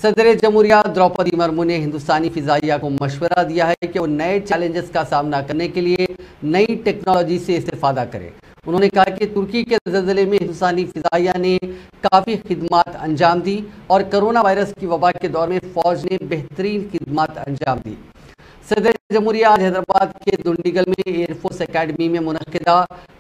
सदर जमहूरिया द्रौपदी मुर्मू ने हिंदुस्तानी फिजाइया को मशवरा दिया है कि वो नए चैलेंजेस का सामना करने के लिए नई टेक्नोलॉजी से इस्तेफादा करें। उन्होंने कहा कि तुर्की के ज़लज़ले में हिंदुस्तानी फिजाइया ने काफ़ी खिदमात अंजाम दी और कोरोना वायरस की वबा के दौर में फ़ौज ने बेहतरीन खिदमात अंजाम दी। सदर जमहूरिया आज हैदराबाद के दुंडीगल में एयरफोर्स एकेडमी में मुनक्किदा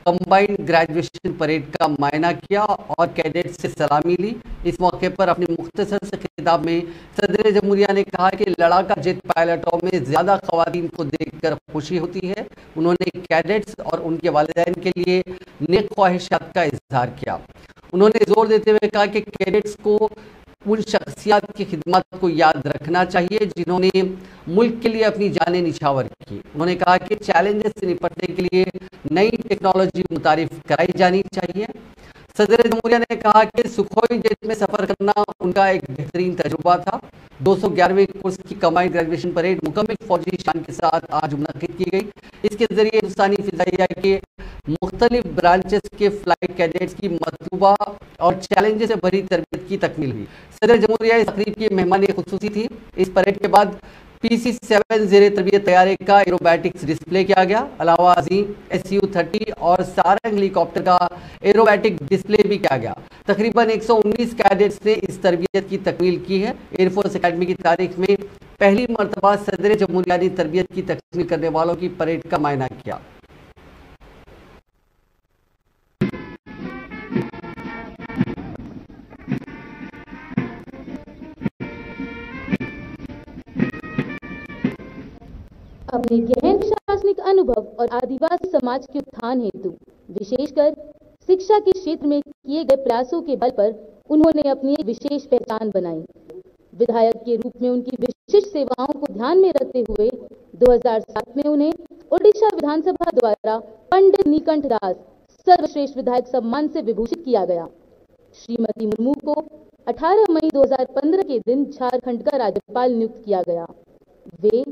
कंबाइंड ग्रेजुएशन परेड का मायना किया और कैडेट से सलामी ली। इस मौके पर अपने मुख्तसर से खिताब में सदर जमहूरिया ने कहा कि लड़ाका जेट पायलटों में ज़्यादा खवातीन को देखकर खुशी होती है। उन्होंने कैडेट्स और उनके वालिदैन के लिए नेक ख्वाहिशात का इजहार किया। उन्होंने जोर देते हुए कहा कि कैडेट्स को उन शख्सियात की खिदमत को याद रखना चाहिए जिन्होंने मुल्क के लिए अपनी जानें निछावर की। उन्होंने कहा कि चैलेंजेस से निपटने के लिए नई टेक्नोलॉजी मुतारिफ कराई जानी चाहिए। सदर जमहूरिया ने कहा कि सुखोई जेट में सफ़र करना उनका एक बेहतरीन तजुर्बा था। 211वें कोर्स की कंबाइंड ग्रेजुएशन परेड मुकम्मल फौजी शान के साथ आज मुनक्किद की गई। इसके जरिए हिंदुस्तानी फिजाइया के मुख्तलिफ ब्रांचेस के फ्लाइट कैडेट्स की मतलूबा और चैलेंजेस से भरी तरबियत की तकमील हुई। सदर जमहूरिया इस तकरीब की मेहमानी खुसूसी थी। इस परेड के बाद PC-7 ज़ेर तरबियत तैयारी का एरोबैटिक्स डिस्प्ले किया गया। अलावा अजीम Su-30 और सारंग हेलीकॉप्टर का एरोबैटिक डिस्प्ले भी किया गया। तकरीबन 119 कैडेट्स ने इस तरबियत की तकमील की है। एयरफोर्स अकेडमी की तारीख में पहली मरतबा सदर जमहूरिया ने तरबियत की तकमील करने वालों की परेड का मायना किया। अपने गहन प्रशासनिक अनुभव और आदिवासी समाज के उत्थान हेतु विशेषकर शिक्षा के क्षेत्र में किए गए प्रयासों के बल पर उन्होंने अपनी एक विशेष पहचान बनाई। विधायक के रूप में उनकी विशिष्ट सेवाओं को ध्यान में रखते हुए 2007 में उन्हें ओडिशा विधानसभा द्वारा पंडित नीलकंठ दास सर्वश्रेष्ठ विधायक सम्मान से विभूषित किया गया। श्रीमती मुर्मू को 18 मई 2015 के दिन झारखंड का राज्यपाल नियुक्त किया गया। वे